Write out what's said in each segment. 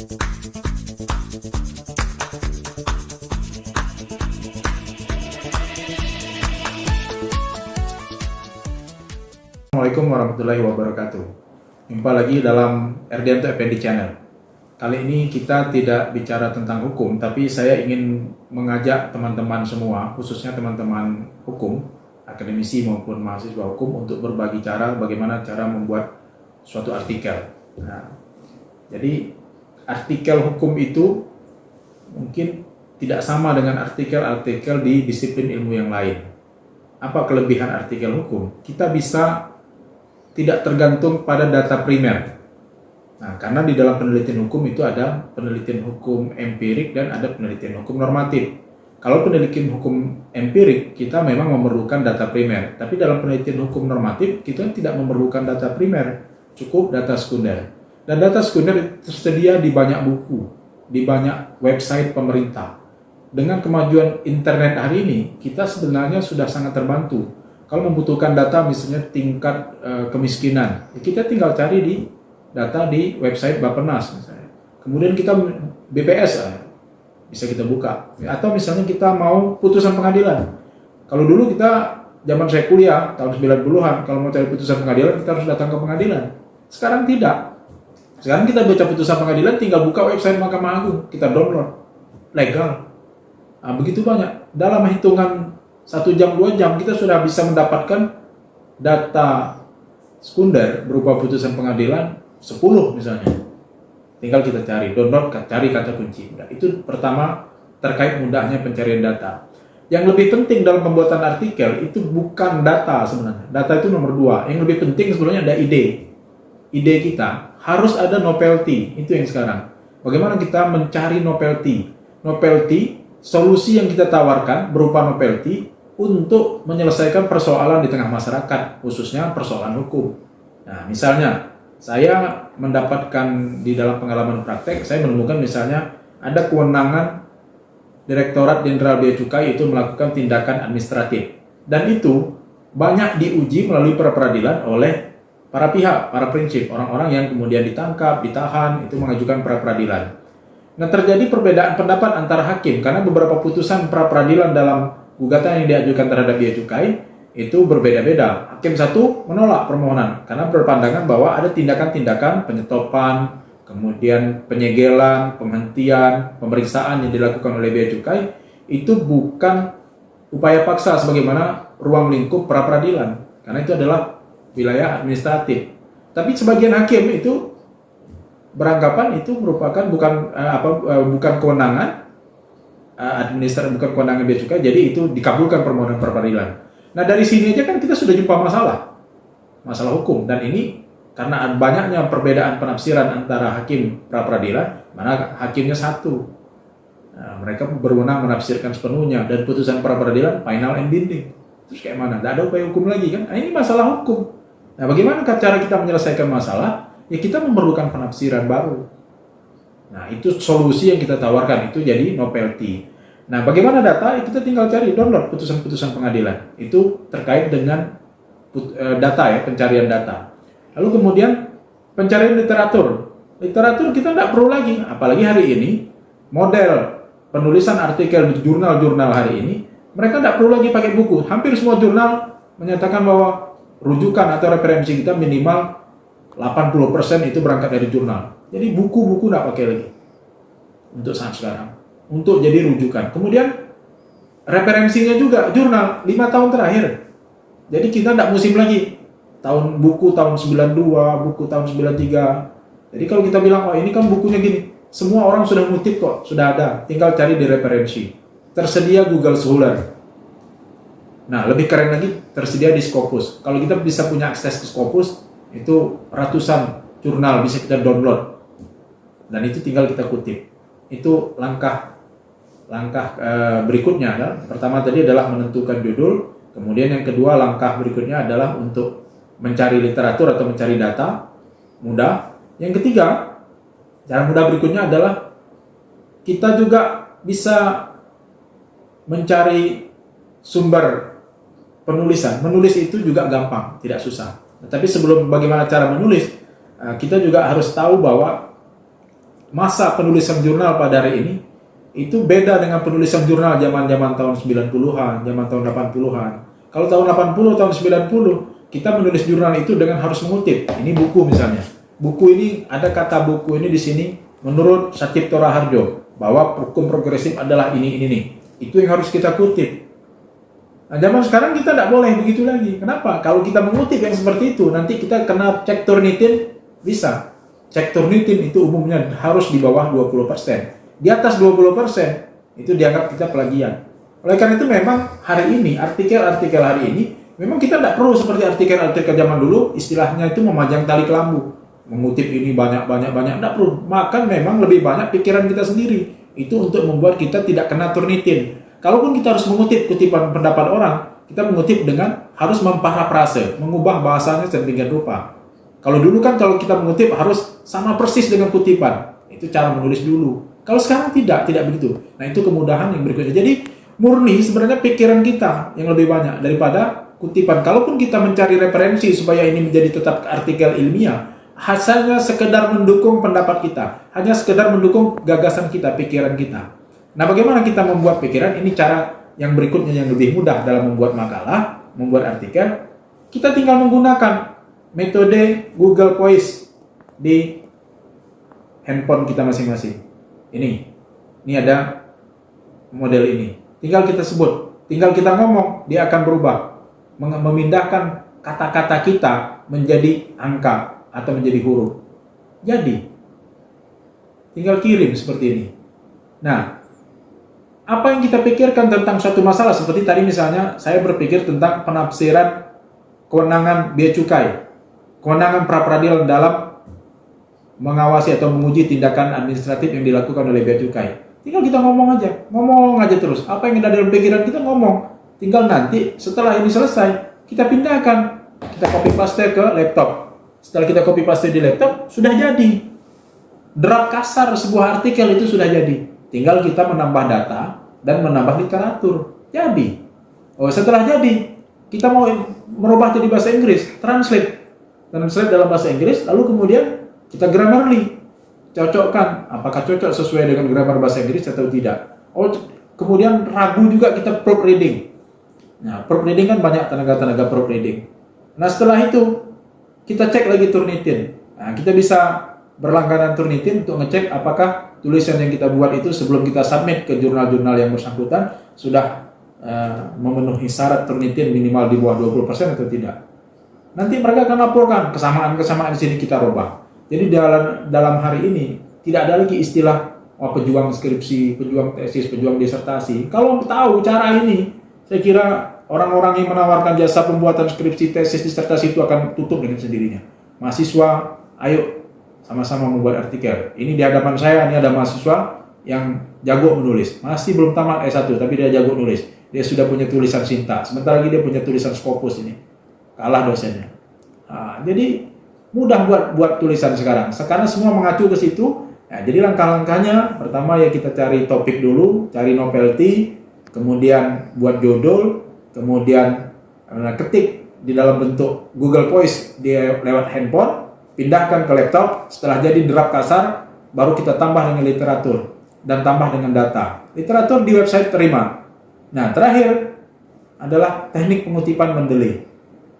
Assalamualaikum warahmatullahi wabarakatuh. Jumpa lagi dalam Erdianto Effendi Channel. Kali ini kita tidak bicara tentang hukum, tapi saya ingin mengajak teman-teman semua, khususnya teman-teman hukum, akademisi maupun mahasiswa hukum, untuk berbagi cara bagaimana cara membuat suatu artikel. Nah, jadi artikel hukum itu mungkin tidak sama dengan artikel-artikel di disiplin ilmu yang lain. Apa kelebihan artikel hukum? Kita bisa tidak tergantung pada data primer. Nah, karena di dalam penelitian hukum itu ada penelitian hukum empirik dan ada penelitian hukum normatif. Kalau penelitian hukum empirik, kita memang memerlukan data primer. Tapi dalam penelitian hukum normatif, kita tidak memerlukan data primer, cukup data sekunder. Dan data sekunder tersedia di banyak buku, di banyak website pemerintah. Dengan kemajuan internet hari ini, kita sebenarnya sudah sangat terbantu. Kalau membutuhkan data misalnya tingkat kemiskinan, kita tinggal cari di data di website Bappenas misalnya. Kemudian kita BPS bisa kita buka. Atau misalnya kita mau putusan pengadilan. Kalau dulu kita zaman saya kuliah tahun 90-an, kalau mau cari putusan pengadilan kita harus datang ke pengadilan. Sekarang tidak. Sekarang kita baca putusan pengadilan tinggal buka website Mahkamah Agung, kita download. Legal. Nah, begitu banyak. Dalam hitungan 1 jam, 2 jam, kita sudah bisa mendapatkan data sekunder berupa putusan pengadilan 10 misalnya. Tinggal kita cari, download, cari kata kunci. Nah, itu pertama terkait mudahnya pencarian data. Yang lebih penting dalam pembuatan artikel itu bukan data sebenarnya. Data itu nomor 2. Yang lebih penting sebenarnya ada ide. Ide kita harus ada novelty. Itu yang sekarang. Bagaimana kita mencari novelty? Novelty, solusi yang kita tawarkan berupa novelty untuk menyelesaikan persoalan di tengah masyarakat, khususnya persoalan hukum. Nah, misalnya, saya mendapatkan di dalam pengalaman praktek, saya menemukan misalnya ada kewenangan Direktorat Jenderal Bea Cukai itu melakukan tindakan administratif. Dan itu banyak diuji melalui pra-peradilan oleh para pihak, para prinsip, orang-orang yang kemudian ditangkap, ditahan, itu mengajukan pra-peradilan. Nah, terjadi perbedaan pendapat antara hakim, karena beberapa putusan pra-peradilan dalam gugatan yang diajukan terhadap bea cukai itu berbeda-beda. Hakim satu menolak permohonan karena berpandangan bahwa ada tindakan-tindakan penyetopan, kemudian penyegelan, penghentian, pemeriksaan yang dilakukan oleh bea cukai itu bukan upaya paksa sebagaimana ruang lingkup pra-peradilan, karena itu adalah wilayah administratif. Tapi sebagian hakim itu beranggapan itu merupakan bukan kewenangan administratif, bukan kewenangan bea cukai, jadi itu dikabulkan permohonan pra-peradilan. Nah, dari sini aja kan kita sudah jumpa masalah hukum, dan ini karena banyaknya perbedaan penafsiran antara hakim pra-peradilan, mana hakimnya satu. Nah, mereka berwenang menafsirkan sepenuhnya, dan putusan pra-peradilan final and binding. Terus kayak mana? Tidak ada upaya hukum lagi kan? Nah, ini masalah hukum. Nah, bagaimana cara kita menyelesaikan masalah? Ya, kita memerlukan penafsiran baru. Nah, itu solusi yang kita tawarkan, itu jadi novelty. Nah, bagaimana data? Kita tinggal cari, download putusan-putusan pengadilan. Itu terkait dengan data ya, pencarian data. Lalu kemudian pencarian literatur. Literatur kita tidak perlu lagi, apalagi hari ini model penulisan artikel di jurnal-jurnal hari ini, mereka tidak perlu lagi pakai buku. Hampir semua jurnal menyatakan bahwa rujukan atau referensi kita minimal 80% itu berangkat dari jurnal. Jadi buku-buku tidak pakai lagi untuk saat sekarang, untuk jadi rujukan. Kemudian referensinya juga jurnal 5 tahun terakhir. Jadi kita tidak musim lagi buku tahun 92, buku tahun 93. Jadi kalau kita bilang, oh ini kan bukunya gini, semua orang sudah ngutip kok, sudah ada, tinggal cari di referensi. Tersedia Google Scholar. Nah, lebih keren lagi, tersedia di Scopus. Kalau kita bisa punya akses ke Scopus, itu ratusan jurnal bisa kita download. Dan itu tinggal kita kutip. Itu langkah berikutnya. Pertama tadi adalah menentukan judul. Kemudian yang kedua, langkah berikutnya adalah untuk mencari literatur atau mencari data mudah. Yang ketiga, cara mudah berikutnya adalah kita juga bisa mencari sumber penulisan. Menulis itu juga gampang, tidak susah. Tapi sebelum bagaimana cara menulis, kita juga harus tahu bahwa masa penulisan jurnal pada hari ini itu beda dengan penulisan jurnal zaman-zaman tahun 90-an, zaman tahun 80-an. Kalau tahun 80, tahun 90, kita menulis jurnal itu dengan harus mengutip. Ini buku misalnya. Buku ini, ada kata buku ini di sini, menurut Satipto Raharjo, bahwa hukum progresif adalah ini. Itu yang harus kita kutip. Nah, zaman sekarang kita tidak boleh begitu lagi. Kenapa? Kalau kita mengutip yang seperti itu, nanti kita kena cek Turnitin, bisa. Cek Turnitin itu umumnya harus di bawah 20%. Di atas 20% itu dianggap kita plagiat. Oleh karena itu memang hari ini, artikel-artikel hari ini, memang kita tidak perlu seperti artikel-artikel zaman dulu, istilahnya itu memajang tali kelambu. Mengutip ini banyak, tidak perlu. Maka memang lebih banyak pikiran kita sendiri. Itu untuk membuat kita tidak kena Turnitin. Kalaupun kita harus mengutip kutipan pendapat orang, kita mengutip dengan harus memparafrase, mengubah bahasanya sedemikian rupa. Kalau dulu kan kalau kita mengutip harus sama persis dengan kutipan. Itu cara menulis dulu. Kalau sekarang tidak begitu. Nah, itu kemudahan yang berikutnya. Jadi murni sebenarnya pikiran kita yang lebih banyak daripada kutipan. Kalaupun kita mencari referensi supaya ini menjadi tetap artikel ilmiah, hasilnya sekedar mendukung pendapat kita, hanya sekedar mendukung gagasan kita, pikiran kita. Nah, bagaimana kita membuat pikiran? Ini cara yang berikutnya yang lebih mudah dalam membuat makalah, membuat artikel. Kita tinggal menggunakan metode Google Voice di handphone kita masing-masing. Ini ada model ini. Tinggal kita sebut, tinggal kita ngomong, dia akan berubah. Memindahkan kata-kata kita menjadi angka atau menjadi huruf. Jadi, tinggal kirim seperti ini. Nah, apa yang kita pikirkan tentang suatu masalah, seperti tadi misalnya, saya berpikir tentang penafsiran kewenangan bea cukai, kewenangan pra-peradilan dalam mengawasi atau menguji tindakan administratif yang dilakukan oleh bea cukai. Tinggal kita ngomong aja terus. Apa yang ada dalam pikiran kita ngomong. Tinggal nanti setelah ini selesai, kita pindahkan, kita copy paste ke laptop. Setelah kita copy paste di laptop, sudah jadi. Draft kasar sebuah artikel itu sudah jadi. Tinggal kita menambah data dan menambah literatur. Jadi. Setelah jadi, kita mau merubah jadi bahasa Inggris, translate dalam bahasa Inggris, lalu kemudian kita Grammarly, cocokkan apakah cocok sesuai dengan grammar bahasa Inggris atau tidak. Kemudian ragu juga kita proofreading. Nah, proofreading kan banyak tenaga proofreading. Nah, setelah itu kita cek lagi Turnitin. Nah, kita bisa berlangganan Turnitin untuk ngecek apakah tulisan yang kita buat itu sebelum kita submit ke jurnal-jurnal yang bersangkutan sudah memenuhi syarat Turnitin minimal di bawah 20% atau tidak. Nanti mereka akan laporkan kesamaan-kesamaan di sini kita rubah. Jadi dalam hari ini tidak ada lagi istilah pejuang skripsi, pejuang tesis, pejuang disertasi. Kalau tahu cara ini, saya kira orang-orang yang menawarkan jasa pembuatan skripsi, tesis, disertasi itu akan tutup dengan sendirinya. Mahasiswa, ayo sama-sama membuat artikel. Ini di hadapan saya, ini ada mahasiswa yang jago menulis. Masih belum tamat S1, tapi dia jago nulis. Dia sudah punya tulisan sintaks. Sebentar lagi dia punya tulisan Scopus ini. Kalah dosennya. Nah, jadi mudah buat tulisan sekarang. Sekarang semua mengacu ke situ. Ya, jadi langkah-langkahnya, pertama ya kita cari topik dulu, cari novelty, kemudian buat judul, kemudian ketik di dalam bentuk Google Voice dia lewat handphone, pindahkan ke laptop. Setelah jadi draft kasar, baru kita tambah dengan literatur dan tambah dengan data. Literatur di website terima. Nah, terakhir adalah teknik pengutipan Mendeley.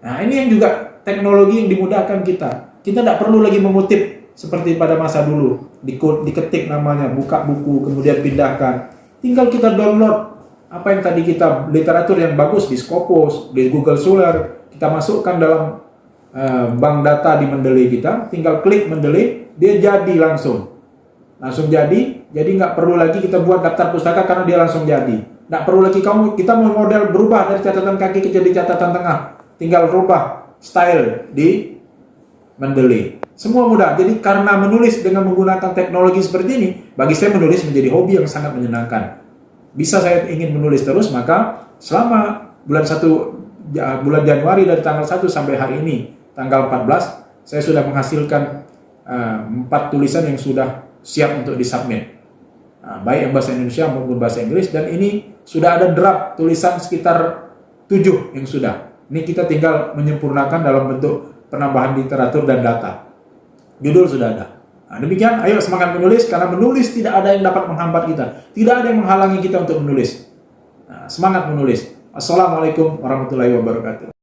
Nah, ini yang juga teknologi yang dimudahkan kita. Kita tidak perlu lagi mengutip seperti pada masa dulu. Diketik namanya, buka buku, kemudian pindahkan. Tinggal kita download apa yang tadi kita, literatur yang bagus di Scopus, di Google Scholar, kita masukkan dalam bank data di Mendeley kita. Tinggal klik Mendeley, dia jadi langsung jadi nggak perlu lagi kita buat daftar pustaka karena dia langsung jadi. Nggak perlu lagi kita mau model berubah dari catatan kaki ke jadi catatan tengah. Tinggal rubah style di Mendeley. Semua mudah. Jadi karena menulis dengan menggunakan teknologi seperti ini, bagi saya menulis menjadi hobi yang sangat menyenangkan. Bisa saya ingin menulis terus, maka selama bulan Januari dari tanggal 1 sampai hari ini, tanggal 14, saya sudah menghasilkan 4 tulisan yang sudah siap untuk disubmit. Baik yang bahasa Indonesia maupun bahasa Inggris, dan ini sudah ada draft tulisan sekitar 7 yang sudah. Ini kita tinggal menyempurnakan dalam bentuk penambahan literatur dan data. Judul sudah ada. Nah, demikian, ayo semangat menulis, karena menulis tidak ada yang dapat menghambat kita. Tidak ada yang menghalangi kita untuk menulis. Nah, semangat menulis. Assalamualaikum warahmatullahi wabarakatuh.